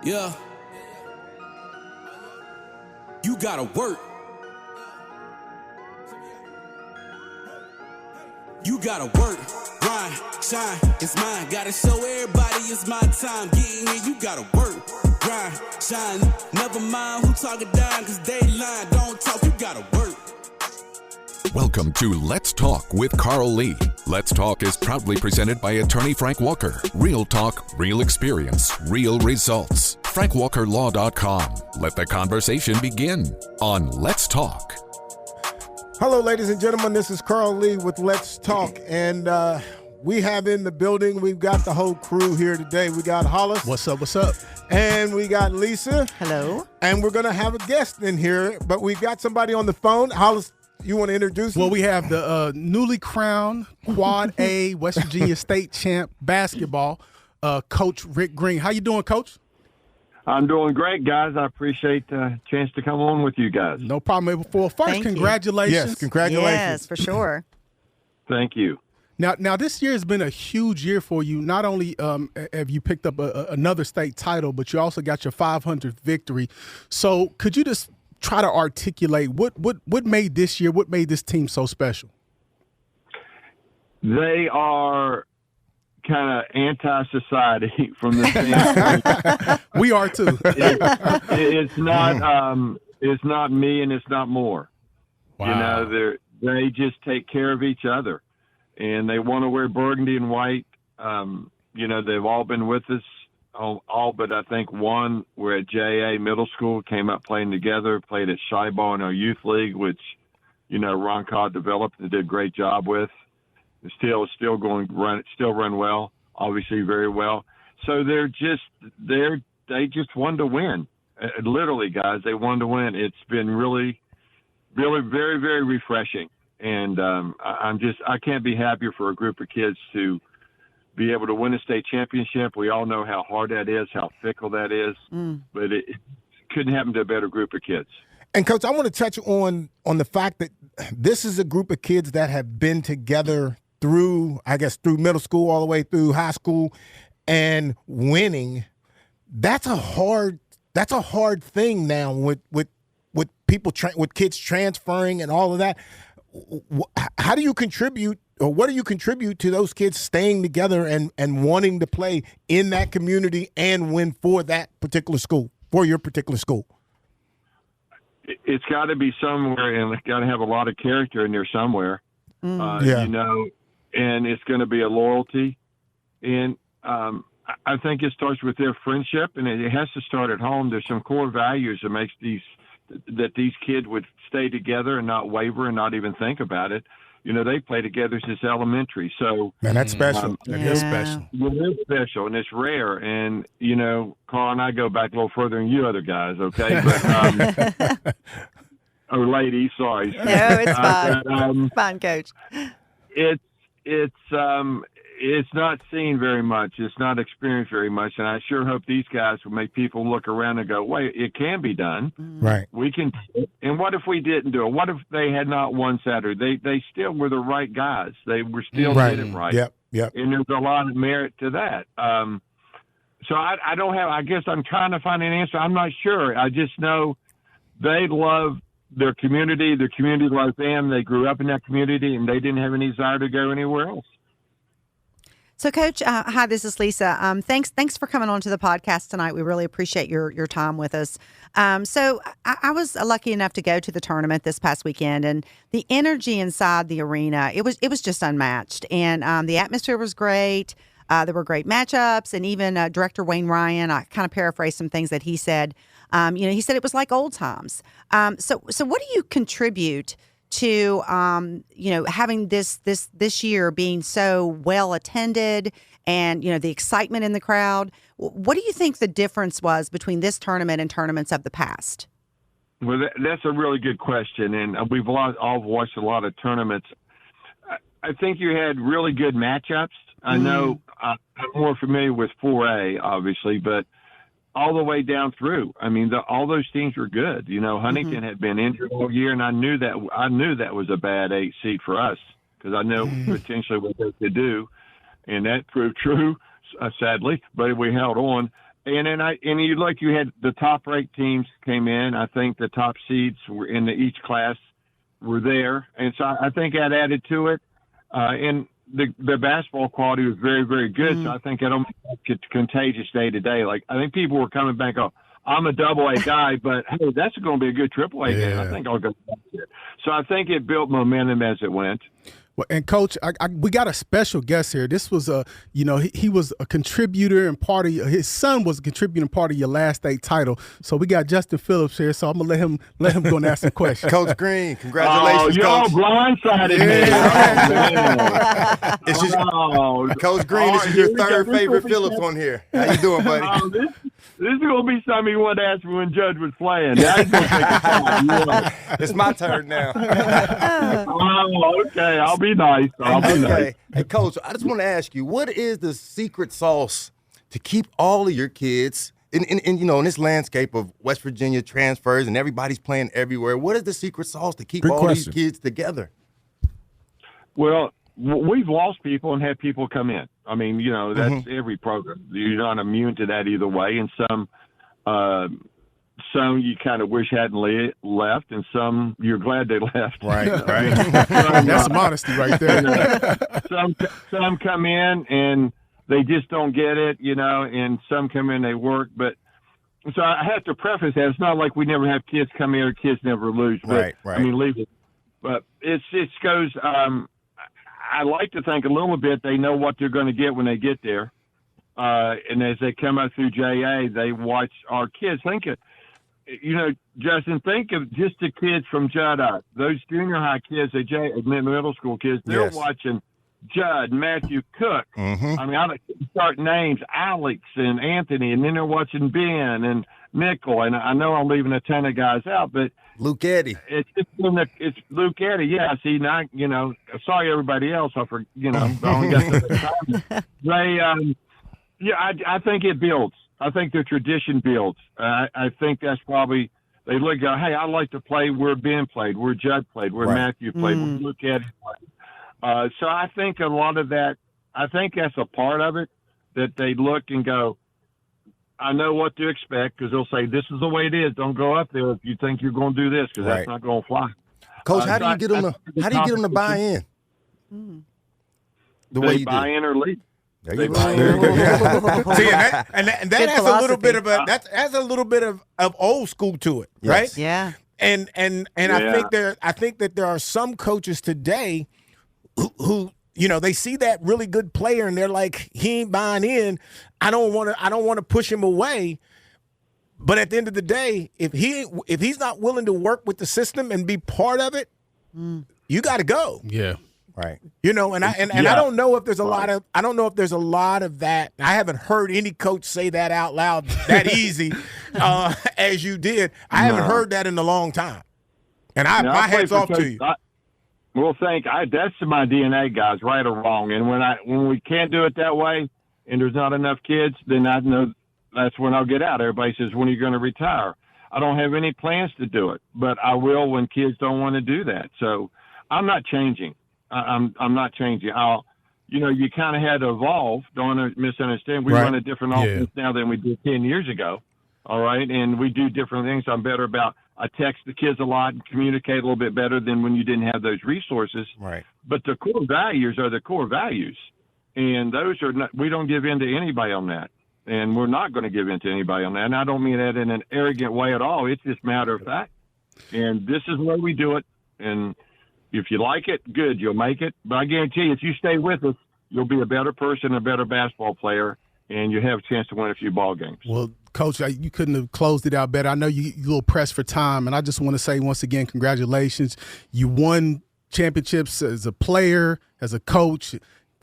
Yeah. You gotta work. You gotta work, grind, shine, it's mine. Gotta show everybody it's my time. Getting here, you gotta work, grind, shine. Never mind who talking down, cause they lying. Don't talk, you gotta work. Welcome to Let's Talk with Carl Lee. Let's Talk is proudly presented by attorney Frank Walker. Real talk, real experience, real results. FrankWalkerLaw.com. Let the conversation begin on Let's Talk. Hello, ladies and gentlemen. This is Carl Lee with Let's Talk. And we have in the building, we've got the whole crew here today. We got Hollis. What's up, what's up? And we got Lisa. Hello. And we're going to have a guest in here, but we've got somebody on the phone. Hollis, you want to introduce him? Well, we have the newly crowned Quad A West Virginia State champ basketball, Coach Rick Greene. How you doing, Coach? I'm doing great, guys. I appreciate the chance to come on with you guys. No problem. First, Thank you. congratulations. Yes, congratulations. Yes, for sure. Thank you. Now, this year has been a huge year for you. Not only have you picked up another state title, but you also got your 500th victory. So could you just try to articulate what made this year, what made this team so special? They are kind of anti-society from the standpoint. We are too. It's not me and it's not more. Wow. You know, they just take care of each other, and they want to wear burgundy and white. You know, they've all been with us. All but I think one were at JA Middle School, came up playing together, played at Shy Ball in our youth league, which, you know, Ron Codd developed and did a great job with. Still run well, obviously very well. So they just wanted to win. Literally, guys, they wanted to win. It's been really, really very, very refreshing. And I can't be happier for a group of kids to be able to win a state championship. We all know how hard that is, how fickle that is, but it couldn't happen to a better group of kids. And, Coach, I want to touch on the fact that this is a group of kids that have been together through middle school all the way through high school, and winning. That's a hard thing now with people with kids transferring and all of that. How do you contribute, or what do you contribute to those kids staying together and wanting to play in that community and win for that particular school, for your particular school? It's got to be somewhere, and it's got to have a lot of character in there somewhere. Yeah. You know, and it's going to be a loyalty. And I think it starts with their friendship, and it has to start at home. There's some core values that makes these kids would stay together and not waver and not even think about it. You know, they play together since elementary. So, man, that's special. That is special. It is special, and it's rare. And, you know, Carl and I go back a little further than you other guys, okay? But, or ladies, sorry. No, it's fine. But, Fine, Coach. It's not seen very much. It's not experienced very much. And I sure hope these guys will make people look around and go, wait, it can be done. Right. We can. And what if we didn't do it? What if they had not won Saturday? They still were the right guys. They were still did it right. Yep. And there's a lot of merit to that. So I don't have, I guess I'm trying to find an answer. I'm not sure. I just know they love their community. Their community loves them. They grew up in that community, and they didn't have any desire to go anywhere else. So, Coach, hi, this is Lisa. Thanks for coming on to the podcast tonight. We really appreciate your time with us. So I was lucky enough to go to the tournament this past weekend, and the energy inside the arena, it was just unmatched. And the atmosphere was great. There were great matchups, and even Director Wayne Ryan, I kind of paraphrased some things that he said. He said it was like old times. So what do you contribute to having this year being so well attended, and the excitement in the crowd? What do you think the difference was between this tournament and tournaments of the past? Well, that's a really good question, and we've all watched a lot of tournaments. I think you had really good matchups. I know I'm more familiar with 4A, obviously, but all the way down through. I mean, all those teams were good. You know, Huntington had been injured all year, and I knew that was a bad 8 seed for us, because I know potentially what they could do, and that proved true, sadly. But we held on, And then you had the top ranked teams came in. I think the top seeds were in each class were there, and so I think that added to it. And the basketball quality was very, very good. So I think it almost gets contagious day to day. Like, I think people were coming back. Oh, I'm a AA guy, but hey, that's going to be a good AAA game. I think I'll go back there. So I think it built momentum as it went. Well, and Coach, we got a special guest here. This was he was a contributor and part of his son was a contributing part of your last state title. So we got Justin Phillips here. So I'm gonna let him go and ask some questions. Coach Greene, congratulations, Coach. Y'all blindsided me. Coach Greene, this is your third favorite Phillips on here. How you doing, buddy? This is going to be something you wanted to ask me when Judge was playing. Now he's going to take a shot. It's my turn now. Okay. I'll be nice. Nice. Hey, Coach, I just want to ask you, what is the secret sauce to keep all of your kids in this landscape of West Virginia transfers and everybody's playing everywhere? What is the secret sauce to keep these kids together? Well, we've lost people and had people come in. I mean, that's every program. You're not immune to that either way. And some you kind of wish hadn't left, and some you're glad they left. Right. That's some honesty right there. Some come in and they just don't get it, and some come in, they work. But so I have to preface that it's not like we never have kids come in or kids never lose. But, right. I mean, leave it. But it goes. I like to think a little bit they know what they're going to get when they get there. And as they come up through JA, they watch our kids. Justin, think of just the kids from Judd up. Those junior high kids, middle school kids, they're watching Judd, Matthew Cook. I mean, I start names, Alex and Anthony, and then they're watching Ben and Nickel. And I know I'm leaving a ton of guys out, but Luke Eddy. It's Luke Eddy. Yeah. See, now, sorry everybody else. I only got the time. I think it builds. I think the tradition builds. I think that's probably they look go, hey, I like to play where Ben played, where Judd played, where Matthew played, where Luke Eddy played. So I think a lot of that. I think that's a part of it that they look and go, I know what to expect, because they'll say, this is the way it is. Don't go up there if you think you're going to do this, because that's not going to fly. Coach, how do you get them to buy in? The way you buy in or leave. There you go. See, and that has a little bit of a little bit of old school to it, right? Yeah. And I think that there are some coaches today who they see that really good player and they're like, he ain't buying in. I don't want to push him away. But at the end of the day, if he's not willing to work with the system and be part of it, you got to go. Yeah. Right. And I don't know if there's a lot of that. I haven't heard any coach say that out loud that easy as you did. I haven't heard that in a long time. And my hat's off to you. That's my DNA, guys, right or wrong. And when we can't do it that way and there's not enough kids, then I know that's when I'll get out. Everybody says, when are you going to retire? I don't have any plans to do it, but I will when kids don't want to do that. So I'm not changing. I'm not changing. You kind of had to evolve. Don't misunderstand. We run a different offense now than we did 10 years ago. All right. And we do different things. I'm better about, I text the kids a lot and communicate a little bit better than when you didn't have those resources. Right. But the core values are the core values. And those are not, we don't give in to anybody on that. And we're not going to give in to anybody on that. And I don't mean that in an arrogant way at all. It's just matter of fact. And this is the way we do it. And if you like it, good, you'll make it. But I guarantee you, if you stay with us, you'll be a better person, a better basketball player, and you have a chance to win a few ball games. Well, Coach, you couldn't have closed it out better. I know you're a little pressed for time, and I just want to say once again, congratulations. You won championships as a player, as a coach,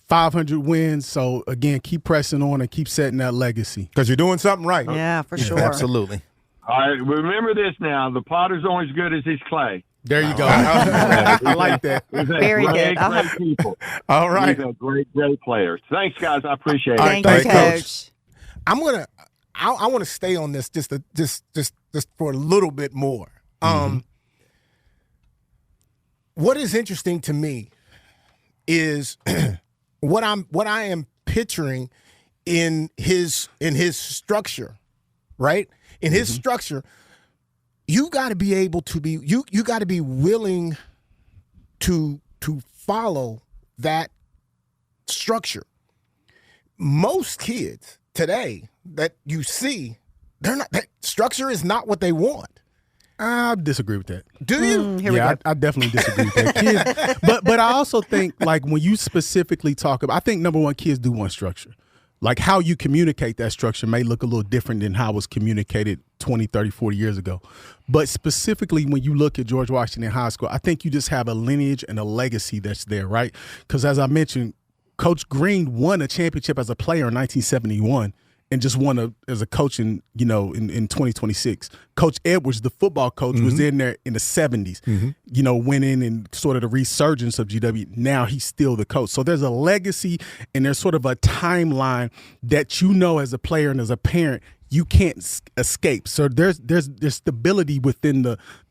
500 wins. So, again, keep pressing on and keep setting that legacy. Because you're doing something right. Yeah, for sure. Absolutely. All right, remember this now. The potter's only as good as his clay. There you go. I like that. Very good. Great people. All right. We've had great players. Thanks, guys. I appreciate it. Thank you, Coach. I want to stay on this just for a little bit more. What is interesting to me is what I am picturing in his structure, right? In his structure, you got to be able to be you got to be willing to follow that structure. Most kids today that you see, they're not, that structure is not what they want. I disagree with that. Do you? Here we Yeah, go. I definitely disagree with that. Kids, but I also think, like, when you specifically talk about, I think number one, kids do want structure. Like, how you communicate that structure may look a little different than how it was communicated 20, 30, 40 years ago. But specifically, when you look at George Washington High School, I think you just have a lineage and a legacy that's there, right? Because as I mentioned, Coach Greene won a championship as a player in 1971 and just won as a coach in 2026. Coach Edwards, the football coach, was in there in the 70s, winning and sort of the resurgence of GW. Now he's still the coach. So there's a legacy and there's sort of a timeline that as a player and as a parent, you can't escape. So there's stability within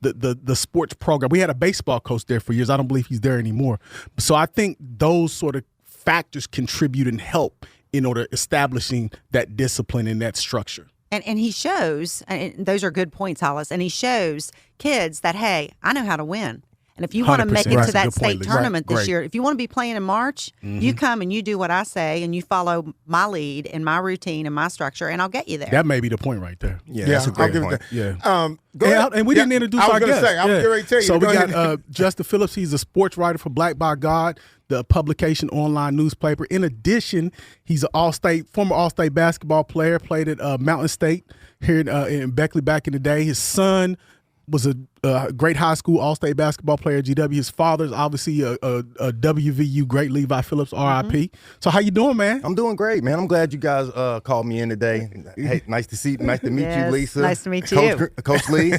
the sports program. We had a baseball coach there for years. I don't believe he's there anymore. So I think those sort of factors contribute and help in order establishing that discipline and that structure. And he shows, and those are good points, Hollis, and he shows kids that, hey, I know how to win. And if you want to make it Right. to that Good point, state Liz. tournament Right. this year, if you want to be playing in March, you come and you do what I say and you follow my lead and my routine and my structure, and I'll get you there. That may be the point right there. Yeah, that's a I'll great give it point. that. Yeah. Go ahead. And we didn't introduce I was our gonna guest. say, I was getting ready to tell you. So we Go got ahead. Justin Phillips. He's a sports writer for Black by God, the publication online newspaper. In addition, he's an former All-State basketball player, played at Mountain State here in Beckley back in the day. His son was a great high school All-State basketball player at GW. His father's obviously a WVU great, Levi Phillips, RIP. So how you doing, man? I'm doing great, man. I'm glad you guys called me in today. Hey, nice to meet Yes, you, Lisa. nice to meet you. Coach Lee.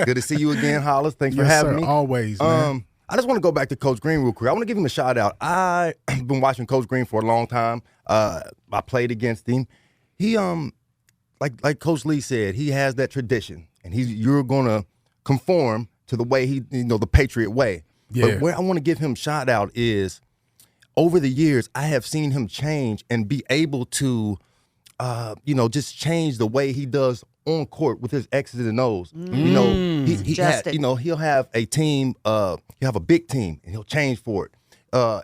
Good to see you again, Hollis. Thanks for Yes, having sir. me. Always, man. I just want to go back to Coach Greene real quick. I want to give him a shout out. I've been watching Coach Greene for a long time. I played against him. He like Coach Lee said, he has that tradition, and you're gonna conform to the way the Patriot way. Yeah. But where I want to give him shout out is, over the years, I have seen him change and be able to, just change the way he does on court with his X's and O's. He'll have a team. He'll have a big team, and he'll change for it.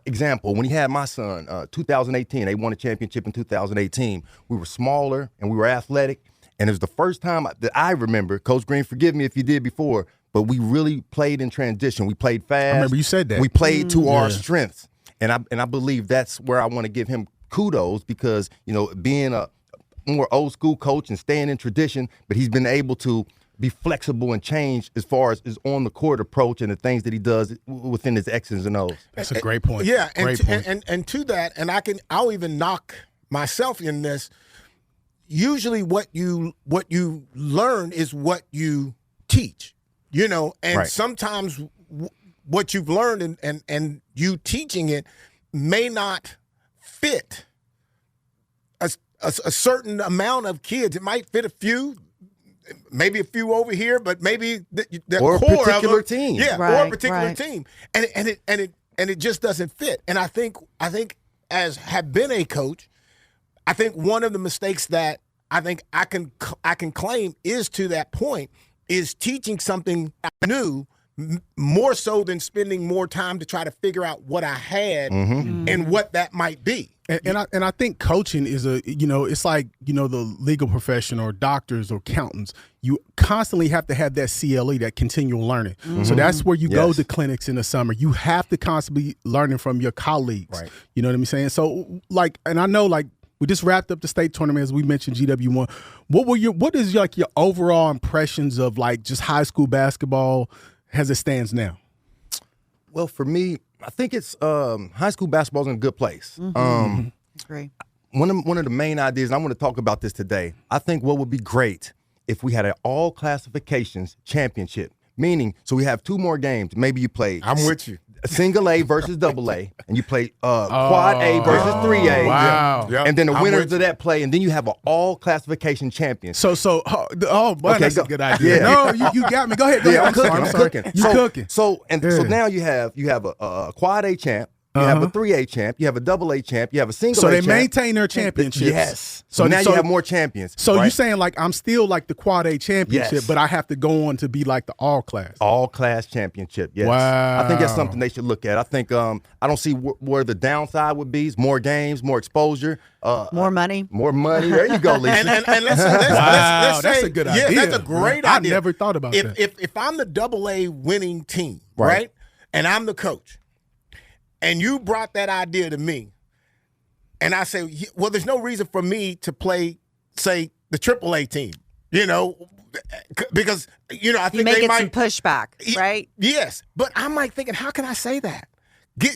Example: when he had my son, 2018, they won a championship in 2018. We were smaller and we were athletic, and it was the first time that I remember. Coach Greene, forgive me if you did before, but we really played in transition. We played fast. I remember you said that. We played to our strengths, and I believe that's where I want to give him kudos, because being a more old school coach and staying in tradition, but he's been able to be flexible and change as far as his on the court approach and the things that he does within his X's and O's. That's a great point. Yeah, great point. And to that, and I'll even knock myself in this. Usually, what you learn is what you teach. And Right. sometimes what you've learned and you teaching it may not fit a certain amount of kids. It might fit a few. Maybe a few over here, but maybe the Or a core particular of team. Yeah, or Right, a particular right. team, and it just doesn't fit. And I think as have been a coach, I think one of the mistakes that I think I can claim is to that point is teaching something new more so than spending more time to try to figure out what I had and what that might be. And I think coaching is it's like, the legal profession or doctors or accountants. You constantly have to have that CLE, that continual learning. So that's where you go Yes. to clinics in the summer. You have to constantly be learning from your colleagues. Right. You know what I'm saying? So and I know we just wrapped up the state tournament, as we mentioned, GW1. What is your overall impressions of just high school basketball as it stands now? Well, for me, I think it's high school basketball's in a good place. Agree. One of the main ideas, and I want to talk about this today, I think what would be great if we had an all classifications championship, meaning, so we have two more games. Maybe you play I'm with you. single A versus double A, and you play quad A versus 3A. Wow. Yeah. And then the I'm winners with of that play, and then you have an all classification champion. Boy, Okay, that's go. a good idea. Yeah. No, you got me. Go ahead. Go Yeah, ahead. I'm I'm cooking. sorry. I'm cooking. You So cooking. So now you have a quad A champ, You have a 3A champ. You have a AA champ. You have a single So A they champ. maintain their championships. Yes. So now you have more champions. So right? you're saying like I'm still like the Quad A championship, Yes. but I have to go on to be like the all class. All class championship. Yes. Wow. I think that's something they should look at. I think I don't see where the downside would be. More games, more exposure, More money. more money. There you go, Lisa. And let's Wow, that's say, a good yeah, idea. that's a great I idea. never thought about that. If I'm the AA winning team, Right. right, and I'm the coach, and you brought that idea to me, and I say, well, there's no reason for me to play, say, the AAA team, because I think You may they get might some pushback, right? Yes, but I'm like thinking, how can I say that?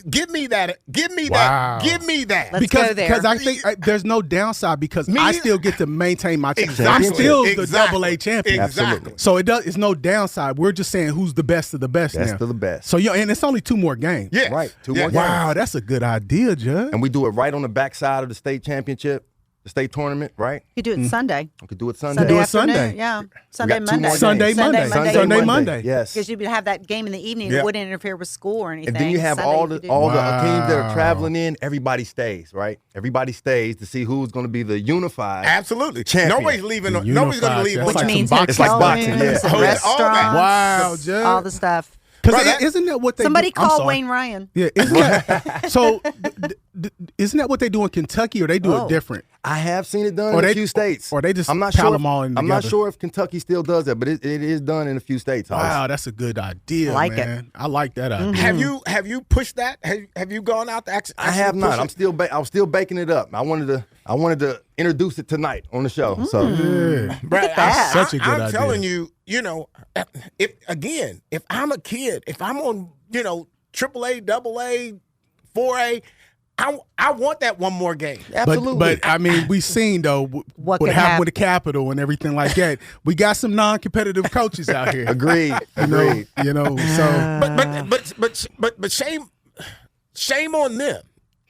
Give me that. Give me Wow. that. Give me that. Let's go there. Because I think there's no downside because I still get to maintain my championship. I'm Exactly. still the Exactly. AA champion. Exactly. So it's no downside. We're just saying who's the best of the best now. Best of the best. So and it's only 2 more games. Yes. Right. 2 Yes. more games. Wow, that's a good idea, Judge. And we do it right on the backside of the state championship, the state tournament, right? You do it Sunday. We could do it Sunday. Sunday Do it afternoon. Sunday. Yeah. Sunday, got 2 Monday. more Sunday, games. Monday. Sunday, Monday. Yes. Because you would have that game in the evening. Yeah. It wouldn't interfere with school or anything. And then you have Sunday all you the could do- teams that are Wow. traveling in. Everybody stays, right? Everybody stays to see who's going to be the unified. Absolutely. Champion. Nobody's leaving. The Nobody's going to unified leave. champ. Which like some means boxing. It's like hotel boxing, rooms yeah. and Oh, yeah, restaurants. all that. Wow, Judge. All the stuff. Because isn't that what they Somebody do? I'm call sorry. Wayne Ryan. Yeah, isn't that so? Isn't that what they do in Kentucky, or they do Oh. it different? I have seen it done Or in they- a few states. or they just I'm not pile sure. them all in I'm not together. sure if Kentucky still does that, but it is done in a few states. Hollis. Wow, that's a good idea, I like it. man. I like that idea. Have you pushed that? Have you gone out to actually I have push not. it? I'm still baking it up. I wanted to introduce it tonight on the show. So Right. that. Such a good I'm idea. telling you, if I'm a kid, if I'm on, AAA, AA, 4A, I want that one more game. absolutely. But I mean, we seen though What what could happened happen. with the Capitol and everything like that. We got some non-competitive coaches out here. agreed. Agreed. But shame on them.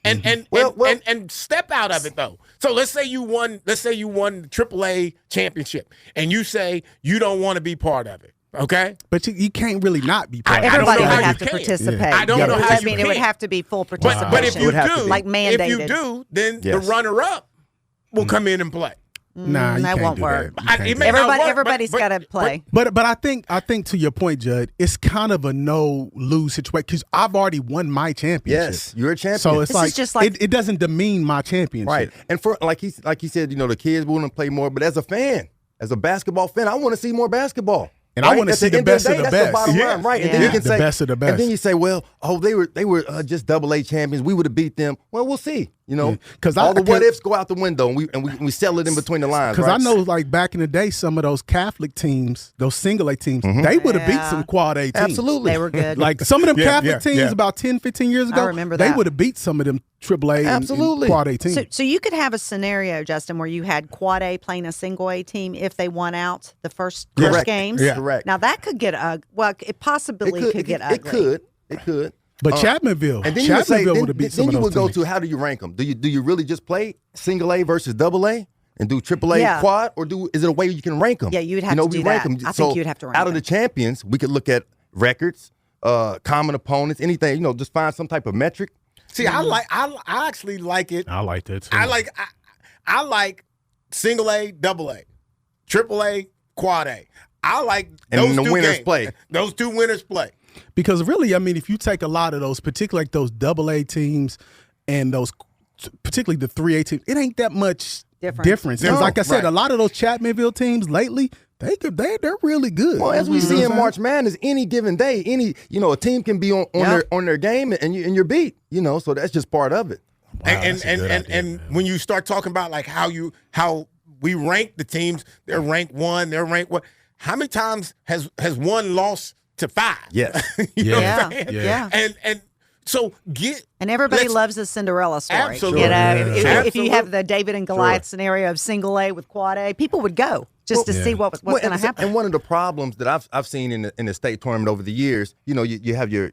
And Well- and step out of it though. So let's say you won the AAA championship, and you say you don't want to be part of it. Okay. But you can't really not be part of it. I don't Everybody know would how have you to can. participate. I don't know how I you mean, it would can. have to be full participation. But if It you would have to do, be. Like mandated. if you do, then Yes. the runner-up will come in and play. Nah, you that can't won't do work. that. You can't It do may that. not work, Everybody's but- got to play. But I think to your point, Judd, it's kind of a no lose situation because I've already won my championship. Yes, you're a champion. So it's This is like, just like- it doesn't demean my championship. right. And for like he said, the kids want to play more. But as a fan, as a basketball fan, I want to see more basketball. And I wanna At see the the end best of of the the day, that's best. the bottom Yeah. line, right? And Yeah. then you can The say best of the best. And then you say, well, they were just AA champions. We would have beat them. Well, we'll see. 'Cause all the what cause- ifs go out the window, and we sell it in between the lines. Because right? I know, like back in the day, some of those Catholic teams, those single A teams, they would have beat Yeah. some quad A teams. Absolutely. They were good. Like some of them Yeah, Catholic yeah, teams yeah. about 10, 15 years ago, remember they that. would have beat some of them AAA and Absolutely. quad A teams. So you could have a scenario, Justin, where you had quad A playing a single A team if they won out the first Correct. games. Yeah. Correct. Now that could get well, it possibly could get ugly. It could. But Chapmanville, And then you would say, Chapmanville would have beat some then of you those would go teams. to how do you rank them? Do you really just play single A versus double A and do AAA Yeah. quad, or is it a way you can rank them? Yeah, you'd have to we do rank that. 'em. I So think you'd have to rank out of them. the champions, we could look at records, common opponents, anything. Just find some type of metric. See, I actually like it. I like that too. I like single A, double A, triple A, quad A. I like And those the two winners games. play. Those two winners play. Because really, I mean, if you take a lot of those, particularly like those AA teams and those, particularly the 3A teams, it ain't that much difference. Because No, like I said, right. a lot of those Chapmanville teams lately, they're really good. Well, as we You know see what in I'm March Madness, any given day, a team can be on their game and you're beat. So that's just part of it. And when you start talking about like how we rank the teams, they're ranked 1, they're ranked what? How many times has one lost to 5? Yes. You know what Yeah. I'm saying? Yeah. And so And everybody let's- loves a Cinderella story. Absolutely. You know, Sure. if you have Absolutely. the David and Goliath scennario of single A with quad A, people would go just to see what's going to happen. And one of the problems that I've seen in the state tournament over the years, you have your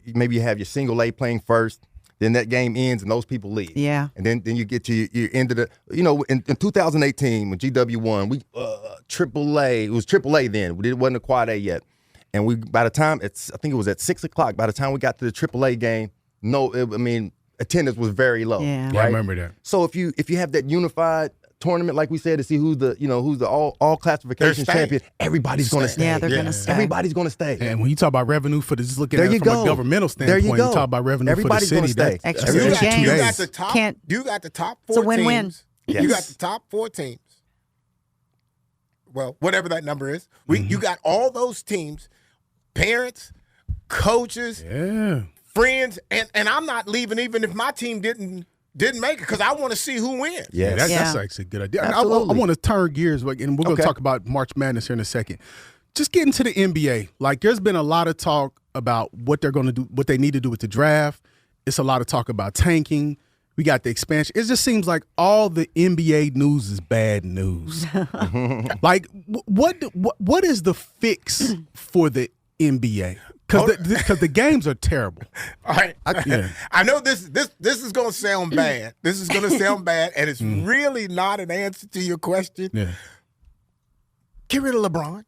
single A playing first, then that game ends and those people leave. Yeah. And then you get to your end of the, in 2018 when GW won, we AAA, it was AAA then, it wasn't a quad A yet. And by the time I think it was at 6:00, by the time we got to the AAA game, attendance was very low. Yeah. Right? Yeah, I remember that. So if you have that unified tournament, like we said, to see who's the all classification champion, everybody's going to stay. Yeah, they're going to stay. Everybody's going to stay. And when you talk about revenue for just looking There at you it from go. a governmental There you standpoint, go. you talk about revenue Everybody's for the gonna city. stay. That's Extra that's games. 2 You days. got the top. Can't- You got the top It's a 4 win-win. teams. Yes. You got the top 4 teams. Well, whatever that number is, you got all those teams, parents, coaches, Yeah. friends, and I'm not leaving even if my team didn't make it because I want to see who wins. Yeah, Yes. that's actually a good idea. And I Absolutely. want to turn gears, and we're going to Okay. talk about March Madness here in a second. Just getting to the NBA. Like, there's been a lot of talk about what they're going to do, what they need to do with the draft. It's a lot of talk about tanking. We got the expansion. It just seems like all the NBA news is bad news. Like, what is the fix for the NBA? Because the games are terrible. All right. Yeah. I know this is going to sound bad. This is going to sound bad, and it's really not an answer to your question. Yeah. Get rid of LeBron.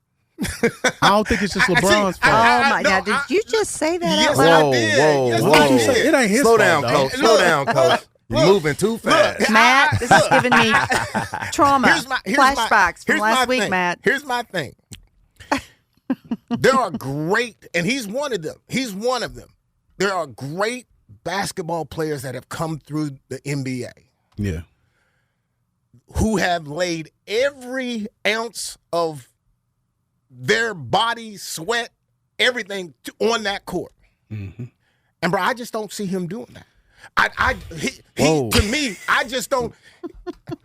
I don't think it's just LeBron's fault. Oh my no, God! Did you just say that Yes, out loud? I did. Yes, whoa. I You say did. it ain't his Slow fault, down, though. coach. Slow down, coach. You're moving too fast. Matt, this is giving me trauma, flashbacks from here's my last week, thing. Matt. Here's my thing. There are great, and he's one of them. He's one of them. There are great basketball players that have come through the NBA Yeah. who have laid every ounce of their body, sweat, everything on that court. Mm-hmm. And bro, I just don't see him doing that. He to me, I just don't.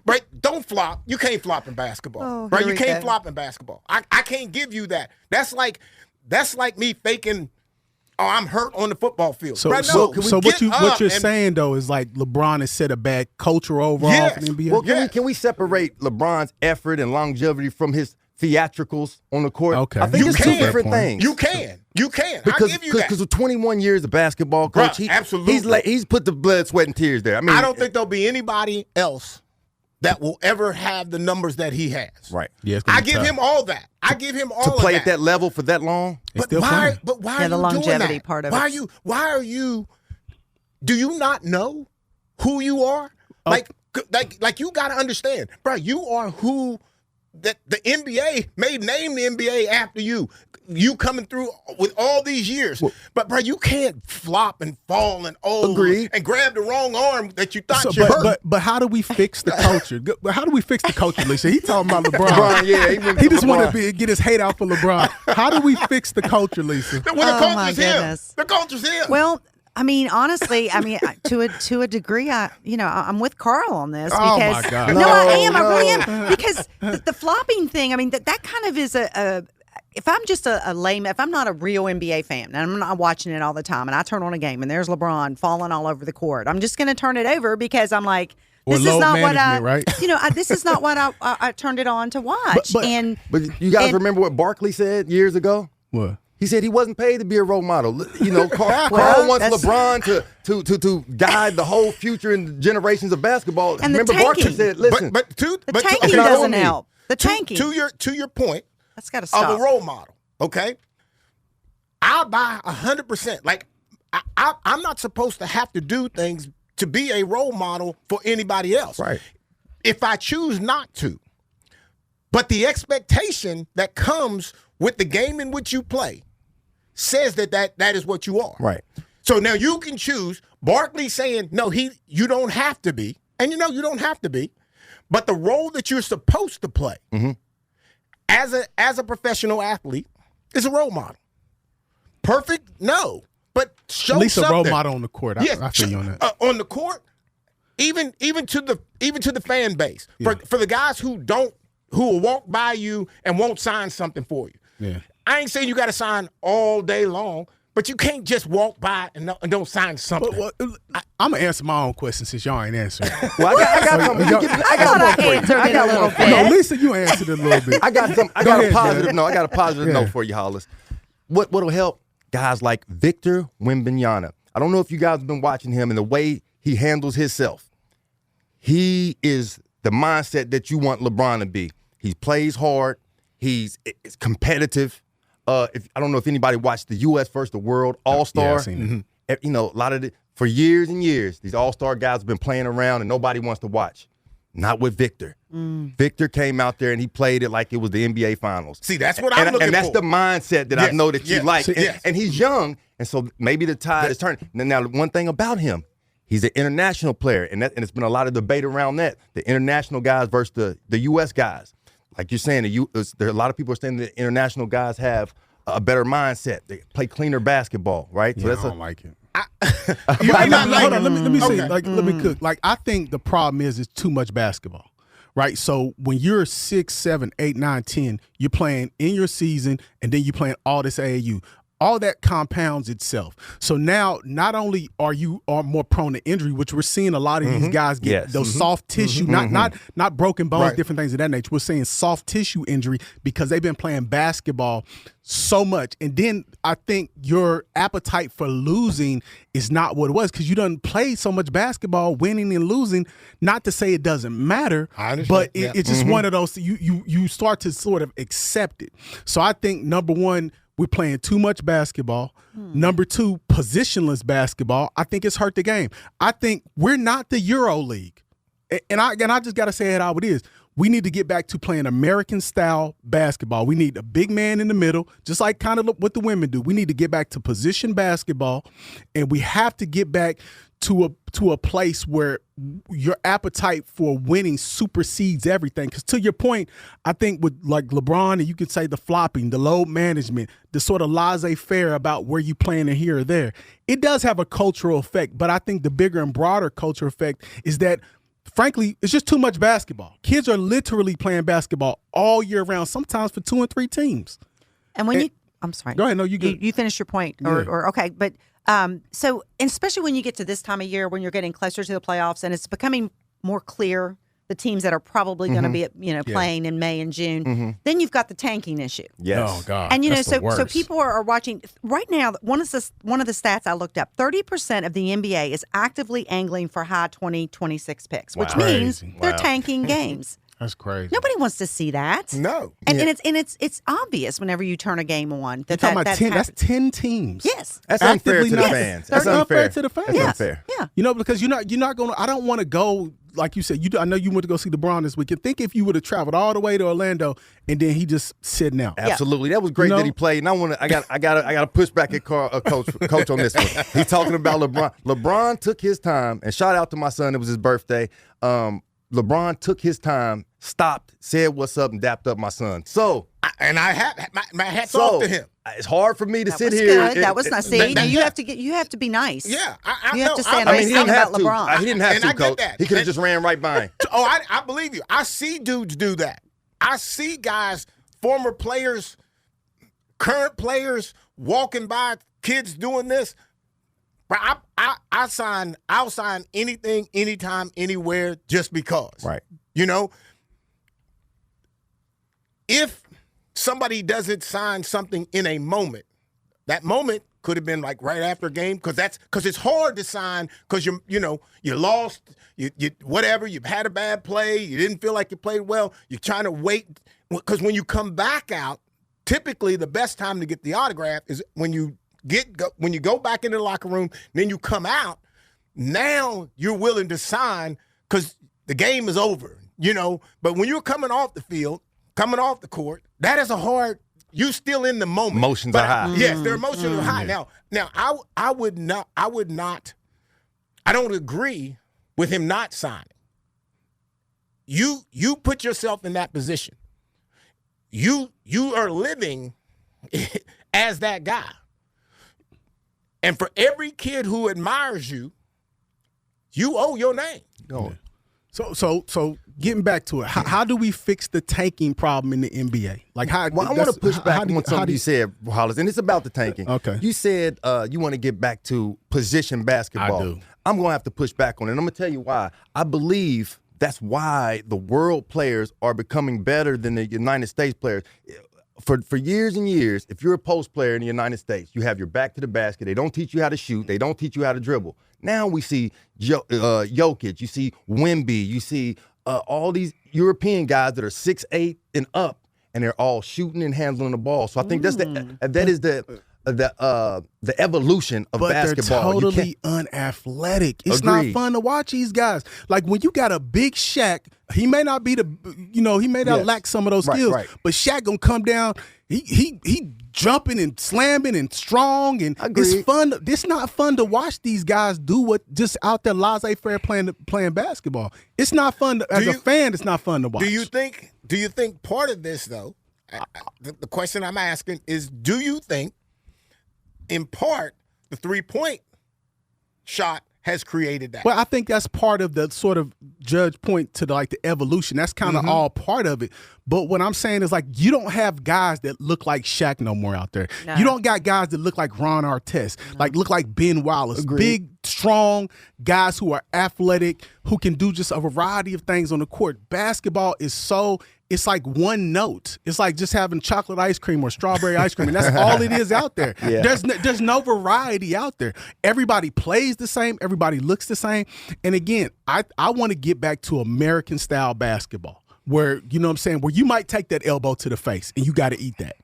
Right? Don't flop. You can't flop in basketball. Oh, right? here You we can't go. flop in basketball. I can't give you that. That's like me faking. Oh, I'm hurt on the football field. So, right? so, No, can we so what get you what up you're and- saying though is like LeBron has set a bad culture overall Yes. for the NBA. Well, Yeah. can we separate LeBron's effort and longevity from his theatricals on the court? Okay. I think You it's two can. different Fair point. things. You can. I Because give you that. with 21 years of basketball, coach, Bruh, absolutely. he's put the blood, sweat, and tears there. I mean, I don't think there'll be anybody else that will ever have the numbers that he has. right Yeah, it's gonna I be give tough. him all that. I give him all to play of at that level for that long. It's But still why? fun. But why Yeah, are the you doing longevity that? part of why it. Why are you? Do you not know who you are? Like you got to understand, bro. You are who that the NBA may name the NBA after you. You coming through with all these years, but bro, you can't flop and fall and Agreed. and grab the wrong arm that you thought So, you hurt. but how do we fix the culture? How do we fix the culture, Lisa? He talking about LeBron. LeBron, yeah, He just want LeBron. to get his hate out for LeBron. How do we fix the culture, Lisa? Well, the Oh, my culture's him. goodness. The culture's him. Well, I mean, honestly, to a degree, I'm with Carl on this Oh, because my God. no, I am, I really No. am because the flopping thing. I mean, that kind of is a if I'm just a lame, if I'm not a real NBA fan and I'm not watching it all the time, and I turn on a game and there's LeBron falling all over the court, I'm just going to turn it over because I'm like, Or this is load not what I, management, right? This is not what I turned it on to watch. But- But you guys And- remember what Barkley said years ago? What? He said he wasn't paid to be a role model. You know, Carl Well, wants that's- LeBron to guide the whole future and generations of basketball. And the Remember, Barkley tanking. said, "Listen, the the tanking not doesn't on me. help. The tanking to your point. that's got to Of stop. a role model, okay? I'll buy 100%. Like, I'm not supposed to have to do things to be a role model for anybody else. Right. If I choose not to. But the expectation that comes with the game in which you play says that is what you are. Right. So now you can choose. Barkley saying, no, you don't have to be. And you don't have to be. But the role that you're supposed to play as a professional athlete is a role model. Perfect? No. But show At least something. a role model on the court. Yes, I feel you on that. on the court, even to the fan base. For the guys who will walk by you and won't sign something for you. Yeah. I ain't saying you got to sign all day long, but you can't just walk by and don't sign something. I'm gonna answer my own question since y'all ain't answering. well, I got something. I got thought I one for you. answered I it got a little one for bit. you. No, Lisa, you answered it a little bit. I got some. I Go got ahead, a positive. man. No, I got a positive Yeah. note for you, Hollis. What'll help guys like Victor Wembanyama? I don't know if you guys have been watching him and the way he handles himself. He is the mindset that you want LeBron to be. He plays hard. He's competitive. If I don't know if anybody watched the U.S. versus the World All-Star. Yeah, I've seen it. You know, a lot of For years and years, these all-star guys have been playing around and nobody wants to watch. Not with Victor. Victor came out there and he played it like it was the NBA Finals. See, that's what I'm looking for. And that's the mindset that I know that you like. And he's young, and so maybe the tide is turning. Now, one thing about him, he's an international player, and it's been a lot of debate around that. The international guys versus the U.S. guys. Like you're saying, there are a lot of people are saying that international guys have a better mindset. They play cleaner basketball, right? Yeah, I don't like it. Hold on, let me see. Okay. Let me cook. Like, I think the problem is it's too much basketball, right? So when you're 6, 7, 8, 9, 10, you're playing in your season, and then you're playing all this AAU. All that compounds itself. So now, not only are you more prone to injury, which we're seeing a lot of these guys get those soft tissue, not broken bones, different things of that nature. We're seeing soft tissue injury because they've been playing basketball so much. And then I think your appetite for losing is not what it was because you done played so much basketball, winning and losing. Not to say it doesn't matter, but it's just one of those. You start to sort of accept it. So I think number one, we're playing too much basketball. Number two, positionless basketball. I think it's hurt the game. I think we're not the Euro League. And I just got to say it how it is. We need to get back to playing American-style basketball. We need a big man in the middle, just like kind of what the women do. We need to get back to position basketball, and we have to get back to a place where your appetite for winning supersedes everything. Because to your point, I think with like LeBron, and you could say the flopping, the load management, the sort of laissez-faire about where you playing in here or there, it does have a cultural effect. But I think the bigger and broader cultural effect is that, frankly, it's just too much basketball. Kids are literally playing basketball all year round, sometimes for 2 and 3 teams. And when I'm sorry. Go ahead. No, you finish your point. Or okay, but so especially when you get to this time of year when you're getting closer to the playoffs and it's becoming more clear the teams that are probably going to be playing in May and June, then you've got the tanking issue. Yes. Oh God. And that's so people are watching right now. One of the stats I looked up: 30% of the NBA is actively angling for high 2026 picks, which means they're tanking games. That's crazy. Nobody wants to see that. No. And it's obvious whenever you turn a game on that talking about 10. That's 10 teams. Yes. That's unfair to the fans. That's unfair to the fans. That's yes. unfair. Yeah. Because you're not going to. I don't want to go. Like you said, I know you went to go see LeBron this weekend. Think if you would have traveled all the way to Orlando and then he just sitting out. Absolutely, that was great that he played. And I got to push back at coach on this one. He's talking about LeBron. LeBron took his time, and shout out to my son. It was his birthday. LeBron took his time, stopped, said what's up, and dapped up my son. So, and I had my hats off to him. It's hard for me to sit here. Good. That was nice. See, you have to be nice. Yeah, you have to say a nice thing about LeBron. He didn't have to, I Coach. get that. He could have just ran right by him. Oh, I believe you. I see dudes do that. I see guys, former players, current players, walking by kids doing this. But I'll sign anything, anytime, anywhere, just because. Right. If somebody doesn't sign something in a moment, that moment could have been like right after a game because it's hard to sign because you lost, you whatever, you've had a bad play, you didn't feel like you played well, you're trying to wait because when you come back out, typically the best time to get the autograph is when you go back into the locker room, then you come out. Now you're willing to sign because the game is over, But when you're coming off the field, coming off the court, that is a hard. You still in the moment. Emotions are high. Yes, their emotions are high. Now I would not. I don't agree with him not signing. You put yourself in that position. You are living as that guy. And for every kid who admires you, you owe your name. Oh. So getting back to it, how do we fix the tanking problem in the NBA? Like how? Well, I want to push back on something you said, Hollis, and it's about the tanking. Okay. You said you want to get back to position basketball. I do. I'm going to have to push back on it, and I'm going to tell you why. I believe that's why the world players are becoming better than the United States players. For years and years, if you're a post player in the United States, you have your back to the basket. They don't teach you how to shoot. They don't teach you how to dribble. Now we see Jokic, you see Wemby, you see all these European guys that are 6'8" and up, and they're all shooting and handling the ball. So I think that is the the evolution of basketball. But they're totally unathletic. It's Agreed. not fun to watch these guys. Like when you got a big Shaq, he may not be he may not lack some of those skills, but Shaq gonna come down. He jumping and slamming and strong, and it's fun. It's not fun to watch these guys do what just out there laissez-faire playing basketball. It's not fun as a fan. It's not fun to watch. Do you think part of this though? The question I'm asking is, do you think, in part, the 3-point shot has created that? Well, I think that's part of the sort of judge point to the evolution. That's kind of all part of it. But what I'm saying is you don't have guys that look like Shaq no more out there. No. You don't got guys that look like Ron Artest, look like Ben Wallace. Agreed. Big, strong guys who are athletic, who can do just a variety of things on the court. Basketball is it's like one note. It's like just having chocolate ice cream or strawberry ice cream, and that's all it is out there. Yeah. There's no variety out there. Everybody plays the same. Everybody looks the same. And again, I want to get back to American-style basketball where, you know what I'm saying, where you might take that elbow to the face and you got to eat that.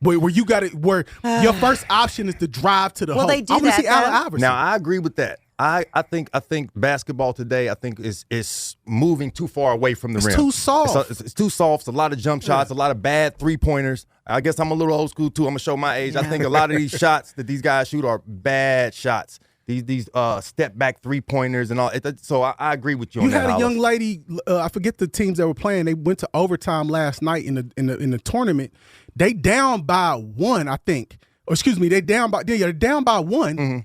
Where you got it, where your first option is to drive to the hole. They do I want to that, see Allen Iverson. Now I agree with that. I think basketball today is moving too far away from the rim. It's too soft. It's too soft. A lot of jump shots, a lot of bad 3-pointers. I guess I'm a little old school too. I'm gonna show my age. I think a lot of these shots that these guys shoot are bad shots. These step back 3-pointers and all. So I agree with you on that. You had a Hollis. young lady. I forget the teams that were playing. They went to overtime last night in the tournament. They down by 1, I think. Or excuse me, they're down by 1. Mm-hmm.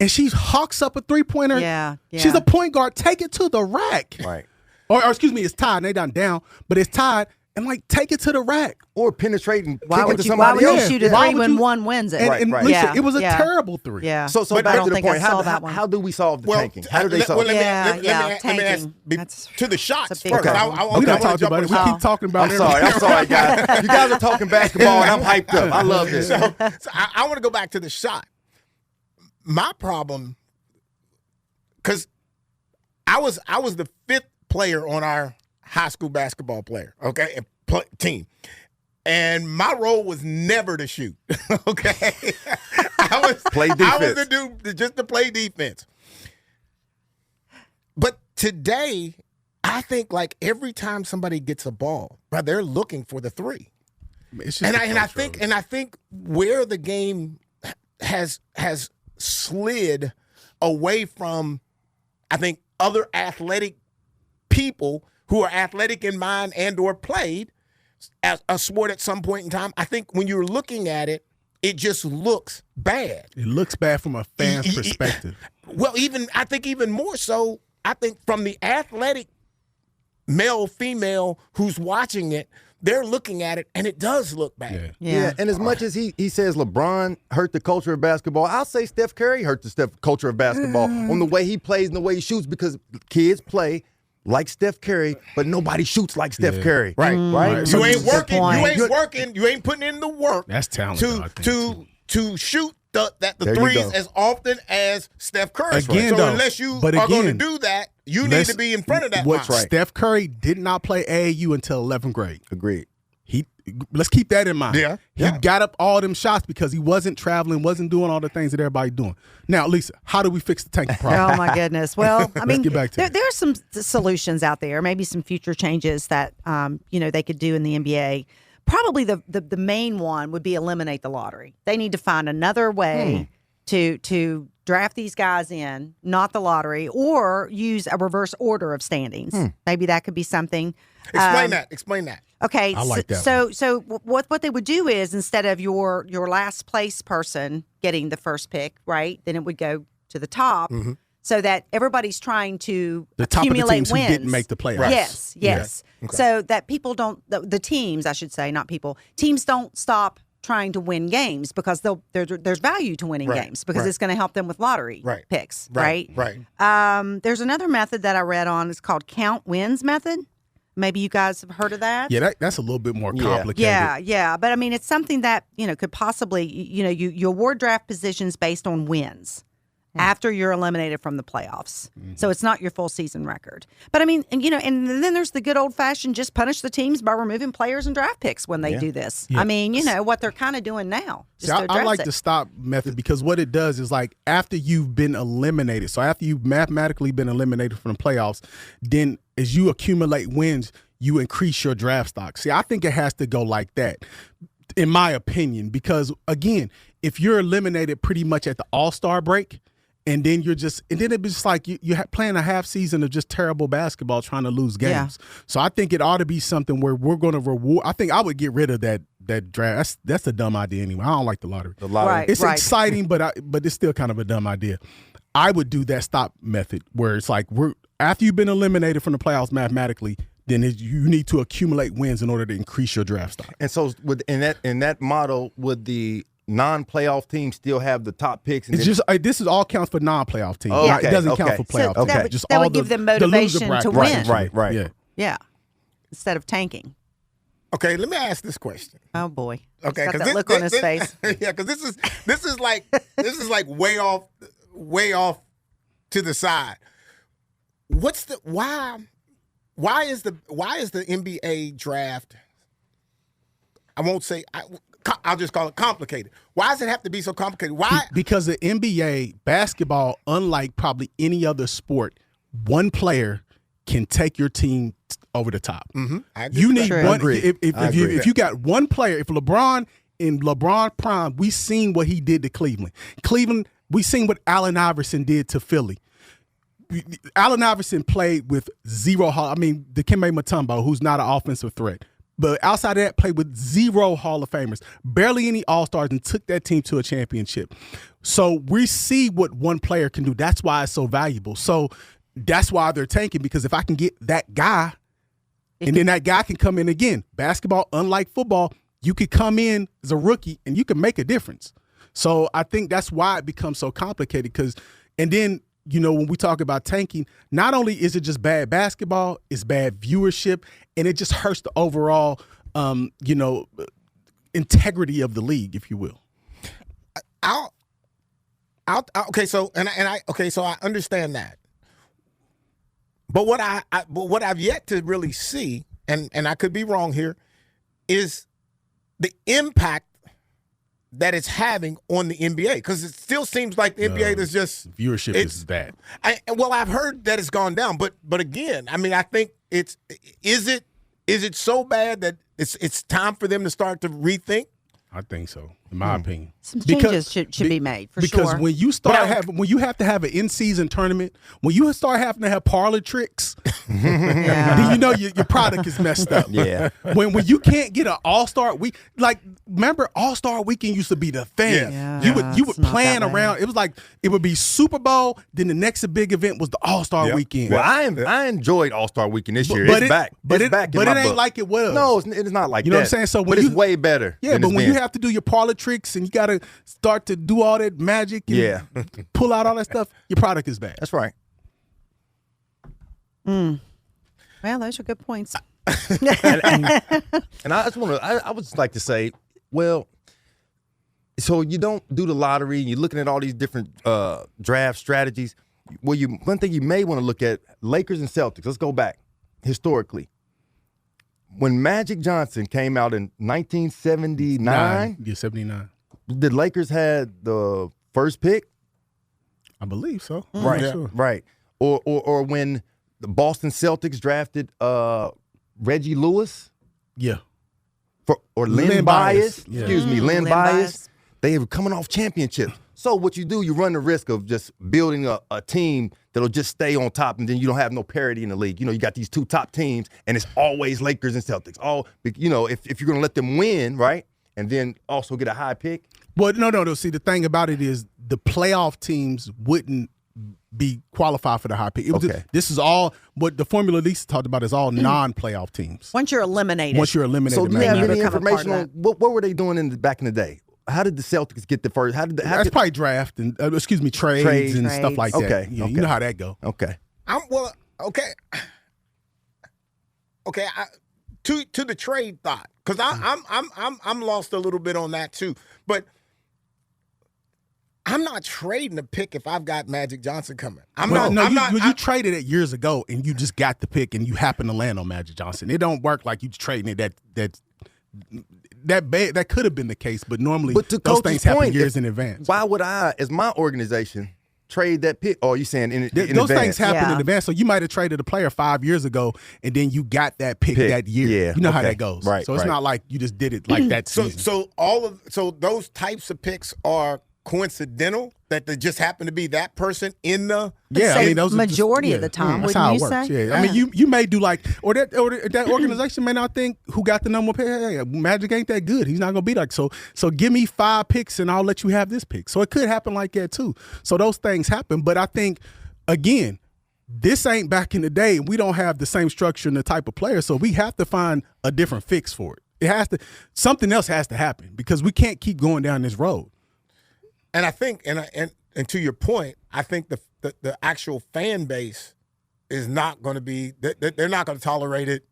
And she hawks up a 3-pointer. Yeah. She's a point guard. Take it to the rack. Right. Or excuse me, it's tied. They down, but it's tied. And take it to the rack. Or penetrating. Why would you shoot a 3 when one wins it? And Lisa, it was a terrible 3. Yeah. So but back I don't to the think point. I saw that one. How do we solve the tanking? How do they solve it? Let me ask to the shots first. Okay. We don't talk about it. We keep talking about it. I'm sorry, guys. You guys are talking basketball, and I'm hyped up. I love this. So I want to go back to the shot. My problem, because I was the 5th player on our high school basketball team. And my role was never to shoot, okay? I was the dude just to play defense. But today, I think every time somebody gets a ball, they're looking for the 3. I think where the game has slid away from, I think, other athletic people who are athletic in mind and or played as a sport at some point in time. I think when you're looking at it, it just looks bad. It looks bad from a fan's perspective. Well, I think even more so, I think from the athletic male, female who's watching it, they're looking at it, and it does look bad. Yeah. And as much as he says LeBron hurt the culture of basketball, I'll say Steph Curry hurt the culture of basketball on the way he plays and the way he shoots, because kids play like Steph Curry, but nobody shoots like Steph Curry. Right. So You ain't working. You ain't putting in the work. That's talent. To shoot the There you threes go. as often as Steph Curry. Again, so though, unless you but are going to again, do that, you need to be in front of that line. Steph Curry did not play AAU until 11th grade. Agreed. Let's keep that in mind. Yeah. He got up all them shots because he wasn't traveling, wasn't doing all the things that everybody doing. Now, Lisa, how do we fix the tanking problem? Oh my goodness. Well, I mean, get back to there are some solutions out there, maybe some future changes that they could do in the NBA. Probably the main one would be eliminate the lottery. They need to find another way to draft these guys in, not the lottery, or use a reverse order of standings. Maybe that could be something. Explain that. Okay, I like that so what they would do is, instead of your last place person getting the first pick, right, then it would go to the top, so that everybody's trying to the top accumulate of the teams wins. who didn't make the playoffs. Yes. Okay. So that people don't, the teams, I should say, not people, teams don't stop trying to win games, because there's value to winning games, because it's going to help them with lottery picks, right? There's another method that I read on. It's called count wins method. Maybe you guys have heard of that. Yeah, that's a little bit more complicated. Yeah. But I mean, it's something that could possibly you award draft positions based on wins. after you're eliminated from the playoffs. So it's not your full season record. But I mean, and then there's the good old fashioned just punish the teams by removing players and draft picks when they do this. Yeah. I mean, what they're kind of doing now. See, I like the stop method because what it does is like after you've been eliminated, so after you've mathematically been eliminated from the playoffs, then as you accumulate wins, you increase your draft stock. See, I think it has to go like that, in my opinion, because again, if you're eliminated pretty much at the All-Star break, and then it's just like you're playing a half season of just terrible basketball trying to lose games. Yeah. So I think it ought to be something where we're going to reward. I think I would get rid of that draft. That's a dumb idea anyway. I don't like the lottery. It's exciting, but it's still kind of a dumb idea. I would do that stop method where it's like after you've been eliminated from the playoffs mathematically, then you need to accumulate wins in order to increase your draft stock. And so in that model, would the non-playoff teams still have the top picks? And this is all counts for non-playoff teams. Okay, it doesn't count for playoff teams. That would give them motivation to win. Right. Yeah. Instead of tanking. Okay, let me ask this question. Oh boy. Okay, because that look on his face. Yeah, because this is like way off to the side. Why is the NBA draft? I won't say. I'll just call it complicated. Why does it have to be so complicated? Why? Because the NBA basketball, unlike probably any other sport, one player can take your team over the top. Mm-hmm. You need one. If you got one player, if LeBron in LeBron prime, we seen what he did to Cleveland. We seen what Allen Iverson did to Philly. Allen Iverson played with zero. Dikembe Mutombo, who's not an offensive threat. But outside of that, played with zero Hall of Famers, barely any All-Stars, and took that team to a championship. So we see what one player can do. That's why it's so valuable. So that's why they're tanking, because if I can get that guy, and then that guy can come in again. Basketball, unlike football, you could come in as a rookie and you can make a difference. So I think that's why it becomes so complicated. And then, when we talk about tanking, not only is it just bad basketball, it's bad viewership, and it just hurts the overall, integrity of the league, if you will. So I understand that. But what I've yet to really see, and I could be wrong here, is the impact that it's having on the NBA, because it still seems like the NBA is just viewership is bad. I've heard that it's gone down, but again, I think is it so bad that it's time for them to start to rethink? I think so, in my opinion. Some changes should be made for sure. Because when you when you have to have an in-season tournament, when you start having to have parlor tricks, then your product is messed up. Yeah. When you can't get an All-Star week, remember All-Star Weekend used to be the thing. Yeah. You would plan around. It was like it would be Super Bowl, then the next big event was the All-Star Weekend. Well, I enjoyed All-Star Weekend this year. It's back. But it's back. But it ain't like it was. No, it's not like that. You know what I'm saying? So but it's way better. Yeah, but when you have to do your parlor tricks and you got to start to do all that magic and pull out all that stuff, your product is bad. That's right. Well, those are good points. and I would just like to say, well, so you don't do the lottery and you're looking at all these different draft strategies. Well, one thing you may want to look at, Lakers and Celtics. Let's go back historically. When Magic Johnson came out in 1979, 79. The Lakers had the first pick. I believe so. Right, sure. Right. Or when the Boston Celtics drafted Reggie Lewis. Yeah. Or Len Bias. Yeah. Excuse me, Len Bias. They were coming off championships. So what you do, you run the risk of just building a team that'll just stay on top, and then you don't have no parity in the league. You got these two top teams, and it's always Lakers and Celtics. If you're going to let them win, right, and then also get a high pick. Well, no. See, the thing about it is the playoff teams wouldn't be qualified for the high pick. This is all what the formula Lisa talked about is all non-playoff teams. Once you're eliminated. So do you have any information on what were they doing back in the day? How did the Celtics get the first? That's probably draft and trades and stuff like that. Okay, You know how that go. Okay. To the trade thought, because I'm lost a little bit on that too. But I'm not trading a pick if I've got Magic Johnson coming. You traded it years ago and you just got the pick and you happen to land on Magic Johnson. It don't work like you trading it that could have been the case, but normally those things happen years in advance. Why would I, as my organization, trade that pick? Or are you saying in those advance? Things happen in advance. So you might have traded a player 5 years ago and then you got that pick that year. Yeah, you know how that goes. Right. So it's not like you just did it like that season. So those types of picks are coincidental that they just happen to be that person in the those majority of the time. That's wouldn't how you it works. say? Yeah. I mean, you may do like or that organization may not think who got the number pick. Hey, Magic ain't that good. He's not gonna be like so give me 5 picks and I'll let you have this pick. So it could happen like that too. So those things happen. But I think again, this ain't back in the day. We don't have the same structure and the type of player. So we have to find a different fix for it. It has to something else has to happen because we can't keep going down this road. And I think, and to your point, I think the actual fan base is not going to be. They're not going to tolerate it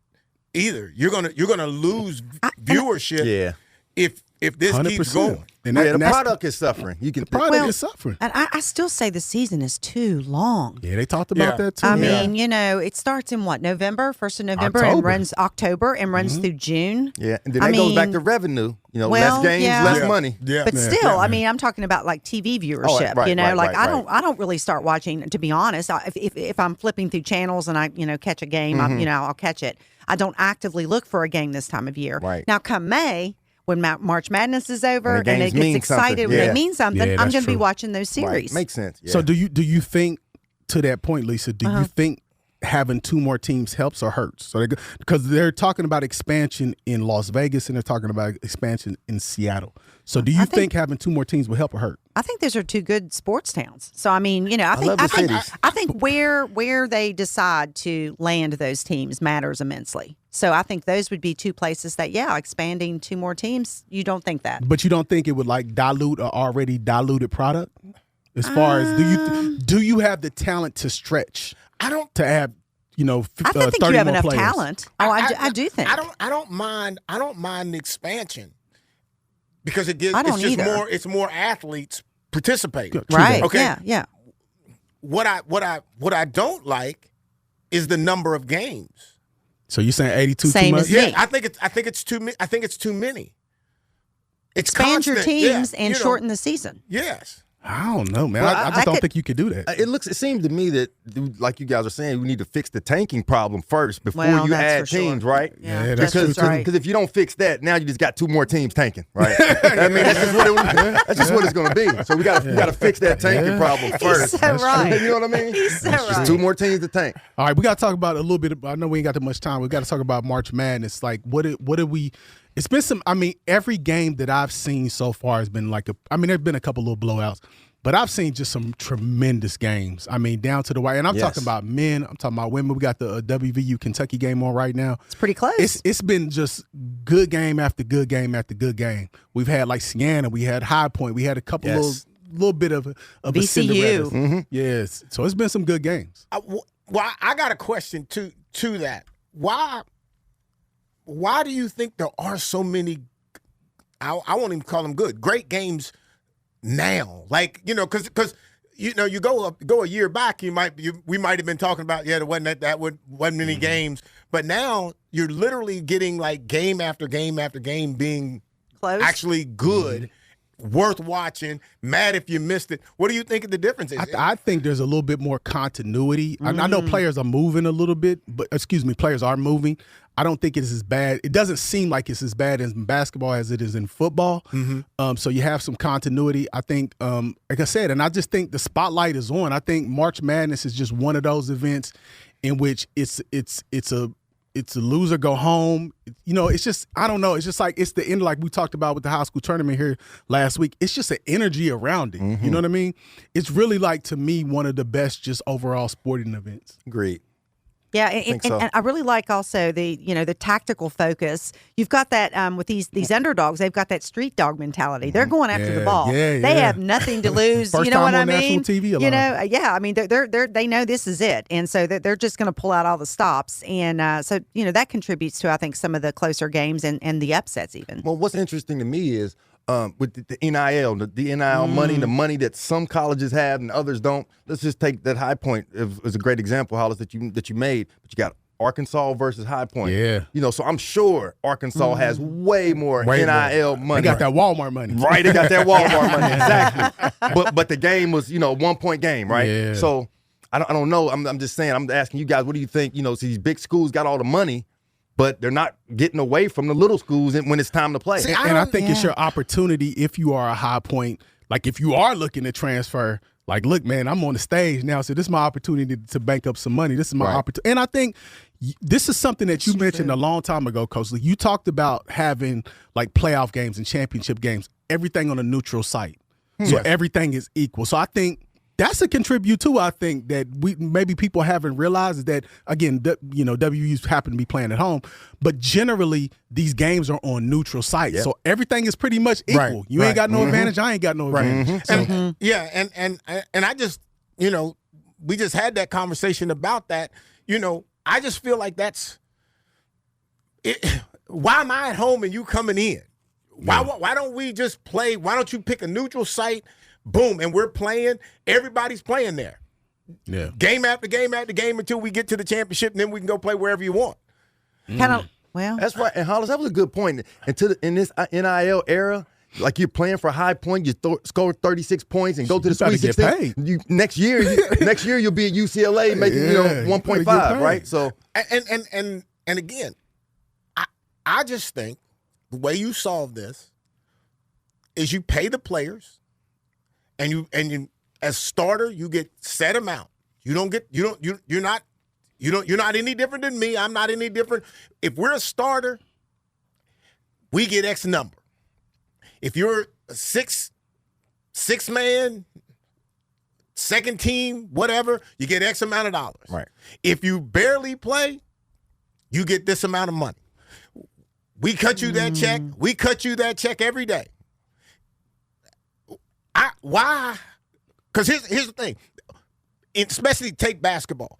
either. You're gonna lose viewership. If this 100%. Keeps going. The product is suffering. The product is suffering. And I still say the season is too long. Yeah, they talked about that too. I mean, it starts in November, 1st of November, and runs October and runs through June. Yeah, and then that goes back to revenue. Less games, less money. Yeah. But still, I mean, I'm talking about like TV viewership. I don't really start watching. To be honest, if I'm flipping through channels and I catch a game, I'll catch it. I don't actively look for a game this time of year. Right. Now, come May, when March Madness is over and it gets excited when they mean something, I'm going to be watching those series. Right. Makes sense. Yeah. So do you think, to that point, Lisa, do you think having 2 more teams helps or hurts? So because they're talking about expansion in Las Vegas and they're talking about expansion in Seattle. So do you think having 2 more teams will help or hurt? I think those are 2 good sports towns. So I mean, I think where they decide to land those teams matters immensely. So I think those would be 2 places that expanding 2 more teams. You don't think that? But you don't think it would like dilute an already diluted product? As far as do you have the talent to stretch? I don't to have I don't think you have enough players. talent. I do think I don't mind the expansion because it gives it's more athletes participating. Right. Okay. Yeah. What I don't like is the number of games. So you're saying 82 Same too much? as me. I think it's too many. Expand your teams and shorten the season. Yes. I don't know, man. I just don't think you could do that. It seems to me that, like you guys are saying, we need to fix the tanking problem first before you add teams, right? Yeah, because if you don't fix that, now you just got 2 more teams tanking, right? I mean, that's just what it's going to be. So we got to fix that tanking problem first. He's so right. You know what I mean? He's so right. Just 2 more teams to tank. All right, we got to talk about a little bit. I know we ain't got that much time. We got to talk about March Madness. Like, what do we? It's been some. I mean, every game that I've seen so far has been there's been a couple little blowouts. But I've seen just some tremendous games. I mean, down to the wire. And I'm talking about men. I'm talking about women. We got the WVU Kentucky game on right now. It's pretty close. It's been just good game after good game after good game. We've had like Siena. We had High Point. We had a couple little bit of VCU. A Cinderella. Yes. So it's been some good games. I got a question to that. Why do you think there are so many, I won't even call them good, great games now? Like, because you go a year back, we might have been talking about there wasn't many games, but now you're literally getting like game after game after game being close, actually good, worth watching. Mad if you missed it. What do you think of the difference is? I think there's a little bit more continuity. I know players are moving a little bit, but players are moving. I don't think it's as bad. It doesn't seem like it's as bad in basketball as it is in football. So you have some continuity. I think, like I said, and I just think the spotlight is on. I think March Madness is just one of those events in which it's a loser go home. It's just, I don't know. It's just like it's the end, like we talked about with the high school tournament here last week. It's just an energy around it. You know what I mean? It's really like, to me, one of the best just overall sporting events. Agreed. Yeah, and I really like also the tactical focus. You've got that with these underdogs. They've got that street dog mentality. They're going after the ball. They have nothing to lose. First you know time what on I mean? national TV alone. I mean they know this is it, and so they're just going to pull out all the stops, and so that contributes to, I think, some of the closer games and the upsets even. Well, what's interesting to me is with the NIL, the NIL money, the money that some colleges have and others don't. Let's just take that High Point as a great example, Hollis, that you made. But you got Arkansas versus High Point. Yeah. So I'm sure Arkansas has way more NIL money. They got that Walmart money. Right, they got that Walmart money, exactly. But the game was, 1-point game, right? Yeah. So I don't know. I'm just saying, I'm asking you guys, what do you think? So these big schools got all the money, but they're not getting away from the little schools when it's time to play. See, I think it's your opportunity if you are a High Point, like if you are looking to transfer, like, look, man, I'm on the stage now, so this is my opportunity to bank up some money. This is my opportunity. And I think this is something that you mentioned a long time ago, Coach Lee. You talked about having, like, playoff games and championship games, everything on a neutral site. So everything is equal. So I think that's a contribute too. I think that maybe people haven't realized is that, again, WU's happen to be playing at home, but generally these games are on neutral sites, so everything is pretty much equal. Right, you ain't got no advantage. I ain't got no advantage. And I just we just had that conversation about that. I just feel like that's it. Why am I at home and you coming in? Why don't we just play? Why don't you pick a neutral site? Boom, and we're playing. Everybody's playing there. Yeah. Game after game after game until we get to the championship, and then we can go play wherever you want. Kind of. Well, That's right. And Hollis, that was a good point. In this NIL era, like you're playing for High Point, you score 36 points and go to the Sweet 16. Next year you'll be at UCLA making 1.5, right? So and again, I just think the way you solve this is you pay the players. And you as starter, you get set amount. You're not any different than me. I'm not any different. If we're a starter, we get X number. If you're a six man, second team, whatever, you get X amount of dollars. Right. If you barely play, you get this amount of money. We cut you that check. We cut you that check every day. Why? Because here's the thing. Especially take basketball.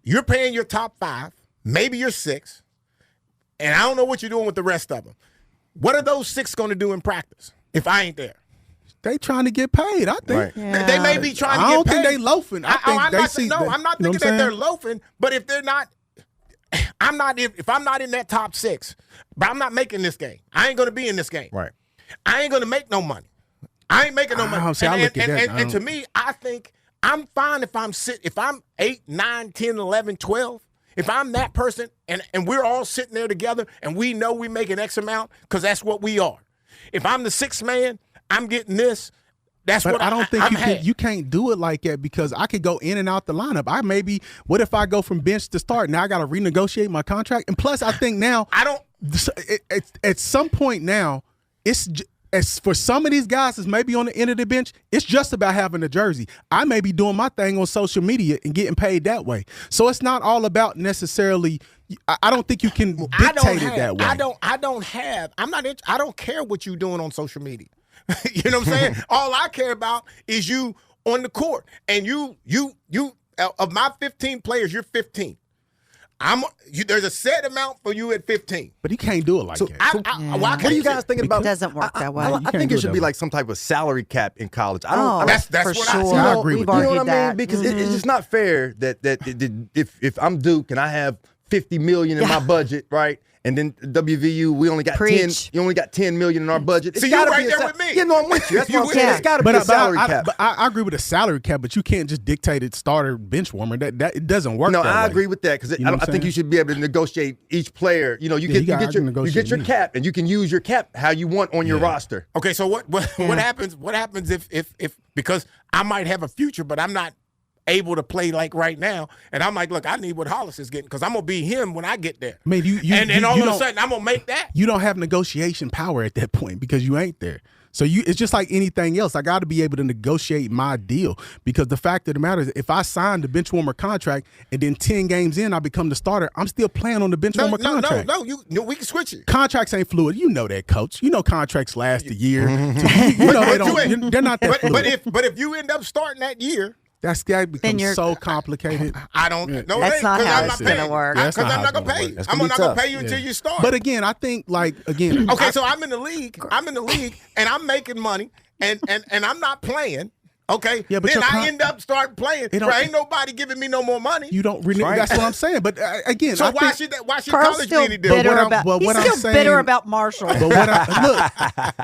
You're paying your top 5, maybe your 6, and I don't know what you're doing with the rest of them. What are those 6 going to do in practice if I ain't there? They trying to get paid, I think. Right. Yeah. They may be trying to get paid. I don't think they loafing. I'm not thinking that they're loafing, but if they're not, if I'm not in that top 6, but I'm not making this game. I ain't going to be in this game. right. I ain't going to make no money. I ain't making no money. And to me, I think I'm fine if I'm 8, 9, 10, 11, 12. If I'm that person and we're all sitting there together and we know we make an X amount because that's what we are. If I'm the 6th man, I'm getting this. That's but what I don't think you can't do it like that because I could go in and out the lineup. What if I go from bench to start? Now I got to renegotiate my contract. And plus, I think now at some point now, as for some of these guys that's maybe on the end of the bench, it's just about having a jersey. I may be doing my thing on social media and getting paid that way. So it's not all about necessarily. I don't think you can dictate it that way. I don't care what you're doing on social media. You know what I'm saying? All I care about is you on the court. And you of my 15 players, you're 15. There's a set amount for you at 15. But he can't do it like that. What are you guys thinking about? It doesn't work that way. I think it should be like some type of salary cap in college. That's for what sure. I agree with We've you. You know argued what I mean? that. Because it's just not fair that if I'm Duke and I have $50 million in my budget, right? And then WVU, we only got Preach. 10. You only got $10 million in our budget. It's So you're gotta right be there with me. Yeah, no, I'm with you. That's what I'm saying. Yeah. It's got to be a salary cap. But I agree with a salary cap, but you can't just dictate it starter bench warmer. That it doesn't work. No, that I way. agree with that because know what I I'm think you saying? should be able to negotiate each player. You get your cap, and you can use your cap how you want on your roster. Okay, so what happens? What happens if because I might have a future, but I'm not able to play like right now, and I'm like, look, I need what Hollis is getting because I'm gonna be him when I get there. I mean, and all of a sudden I'm gonna make that. You don't have negotiation power at that point because you ain't there. So it's just like anything else. I got to be able to negotiate my deal because the fact of the matter is, if I sign the bench warmer contract and then 10 games in I become the starter, I'm still playing on the bench warmer contract. No, we can switch it. Contracts ain't fluid. You know that, Coach. You know contracts last a year. So you know they're not that fluid. But if you end up starting that year, That becomes so complicated. I don't. No, That's not how it's going to work. Because I'm not going to pay you. I'm not going to pay you until you start. But again, I think okay, so I'm in the league. And I'm making money, and I'm not playing. Okay. Yeah, but then I end up start playing. Ain't nobody giving me no more money. You don't really. That's what I'm saying. But again, so why should college be any different? He's still bitter about Marshall. But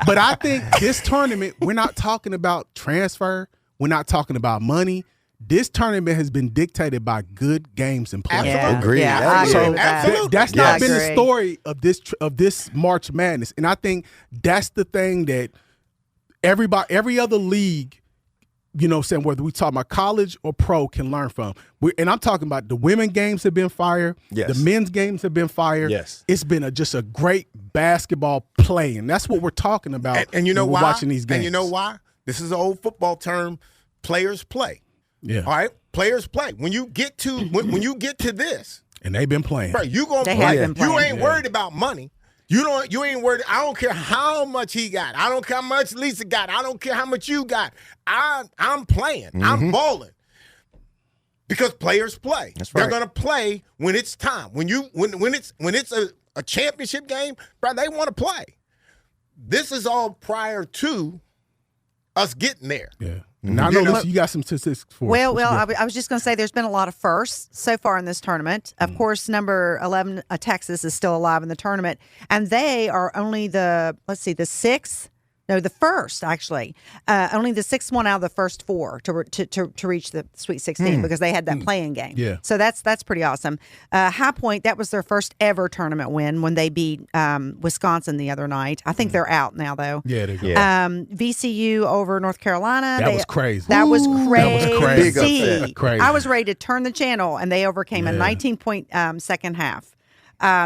but I think this tournament, we're not talking about transfer. We're not talking about money. This tournament has been dictated by good games and play. Absolutely. Agreed. Yeah, I agree with that. Absolutely. That's not been the story of this March Madness, and I think that's the thing that every other league, saying whether we talk about college or pro, can learn from. And I'm talking about the women games have been fire. Yes. The men's games have been fire. Yes. It's been just a great basketball play, and that's what we're talking about. And you know when why? We're watching these games. And you know why? This is an old football term. Players play. Yeah. All right. Players play. When you get to this, and they've been playing. bro, you gonna They play. have been You playing. ain't worried about money. You ain't worried. I don't care how much he got. I don't care how much Lisa got. I don't care how much you got. I'm playing. I'm balling. Because players play. That's right. They're gonna play when it's time. When it's a championship game, bro, they want to play. This is all prior to us getting there. Yeah. Now I know Lisa, you got some statistics for us. Well, I was just going to say there's been a lot of firsts so far in this tournament. Of course, number 11, Texas, is still alive in the tournament, and they are only the first, actually. Only the sixth one out of the first four to reach the Sweet 16 because they had that playing game. Yeah. So that's pretty awesome. High Point, that was their first ever tournament win when they beat Wisconsin the other night. I think they're out now, though. Yeah, they go. Yeah. VCU over North Carolina. That was crazy. That was crazy. That was crazy. Big upset. Crazy. I was ready to turn the channel, and they overcame a 19-point second half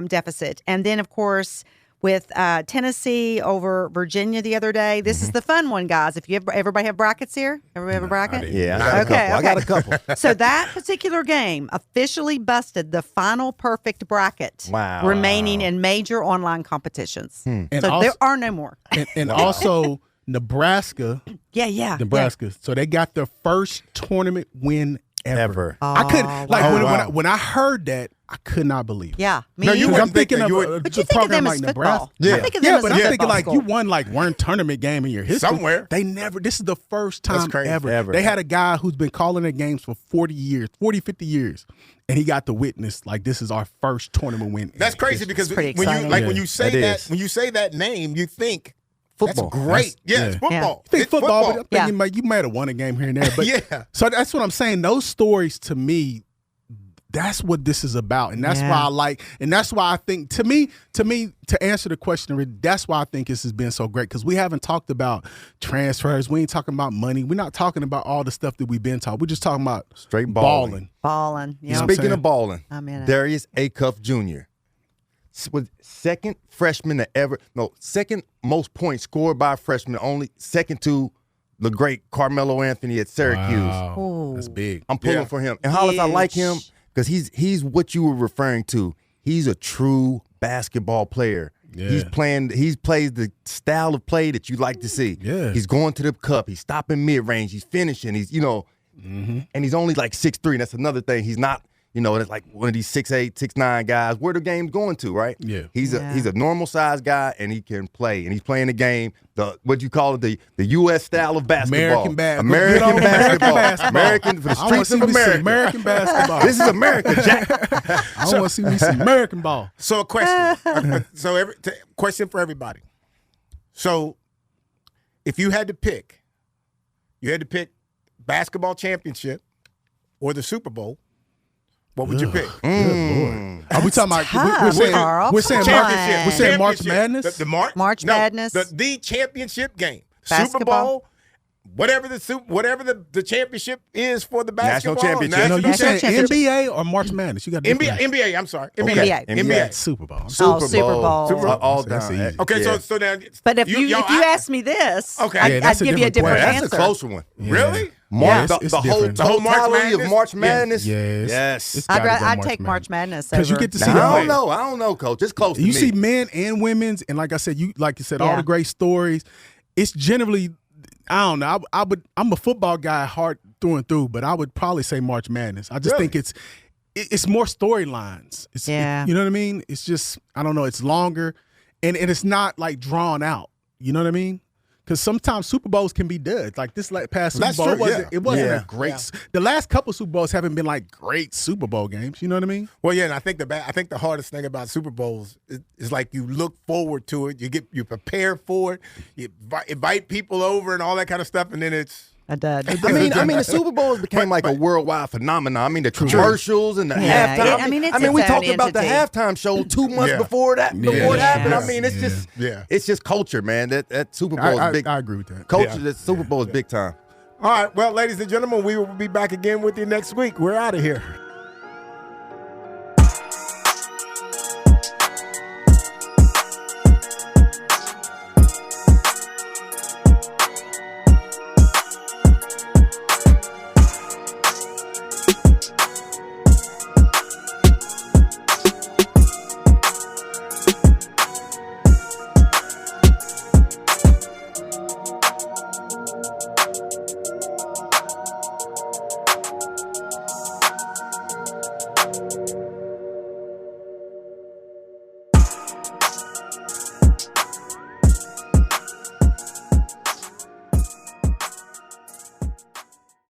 deficit. And then, of course, with Tennessee over Virginia the other day. This is the fun one, guys. If you everybody have brackets here? Everybody have a bracket? Yeah, I got a couple. So that particular game officially busted the final perfect bracket. Wow. Remaining in major online competitions. And So also, there are no more. and also Nebraska. Yeah. Nebraska. So they got their first tournament win ever. Ever. I couldn't when I heard that, I could not believe it. Yeah. Me No, you either. wouldn't I'm thinking think that. of You a But you think of program them like as Nebraska. football. Yeah. I think of them Yeah, as but a I'm thinking football like school. you won like one tournament game in your history. Somewhere. They never. This is the first time crazy. ever. They had a guy who's been calling their games for 50 years, and he got to witness like this is our first tournament win. That's crazy because pretty when you exciting. like Yeah, when you say that that is. when you say that name, you think Football. That's great. Yeah. It's football. I think It's football, football. but I'm thinking like you might have won a game here and there. But Yeah. So that's what I'm saying. Those stories to me, that's what this is about. And that's why I like, and that's why I think to me, to answer the question, that's why I think this has been so great. Because we haven't talked about transfers. We ain't talking about money. We're not talking about all the stuff that we've been talking. We're just talking about Straight balling. Balling. know Yeah. what I'm Speaking saying? of balling, I'm in it. Darius Acuff Jr. was second freshman to ever, second most points scored by a freshman, only second to the great Carmelo Anthony at Syracuse. Wow. That's big. I'm pulling for him. And Hollis, I like him because he's what you were referring to. He's a true basketball player. Yeah. He plays the style of play that you like to see. Yeah. He's going to the cup. He's stopping mid-range. He's finishing. He's, and he's only like 6'3". That's another thing. He's not, it's like one of these 6'8", 6'9" guys. Where the game's going to, right? Yeah. He's a normal sized guy and he can play. And he's playing the game, what you call it, the U.S. style of basketball. American basketball. American for the I wanna streets see of me some America. American basketball. This is America, Jack. I want to see me some American ball. So a question. Question for everybody. So if you had to pick basketball championship or the Super Bowl, what would you pick? Are we talking about? tough, We're saying Carl. we're saying Come March, on. we're saying March Championship. Madness. The March no, Madness. The championship game. Super Basketball. Bowl. Whatever the championship is for the National basketball. championship. No, you National saying championship. NBA or March Madness? You got NBA. I'm sorry. NBA. NBA. Super Bowl. Super Bowl. Super Bowl. All That's done. easy. Okay, Yeah. so now. But if you asked me this, Okay. I'd, Yeah, that's I'd a give you a different different That's answer. a closer one. Really? March, it's the different. whole March totality of Madness? March Yeah. Madness. Yes. Yes. It's gotta go I'd take March Madness because you over- get to see Now, I the don't know, Coach. It's close to You me. see men and women's, and like you said, all Yeah. the great stories. It's generally, I don't know. I'm a football guy at heart through and through, but I would probably say March Madness. I just think it's more storylines. You know what I mean? It's just, I don't know, it's longer and it's not like drawn out. You know what I mean? Because sometimes Super Bowls can be duds. Like this past Super Bowl, it wasn't a great. The last couple Super Bowls haven't been like great Super Bowl games. You know what I mean? Well, yeah, and I think the hardest thing about Super Bowls is like you look forward to it, you prepare for it, you invite people over and all that kind of stuff, and then it's a dud. I mean, the Super Bowls became like a worldwide phenomenon. I mean, the commercials and the halftime. We talked about the halftime show 2 months before it happened. I mean, it's just culture, man. That Super Bowl is big. I agree with that. Culture, the Super Bowl is big time. All right, well, ladies and gentlemen, we will be back again with you next week. We're out of here.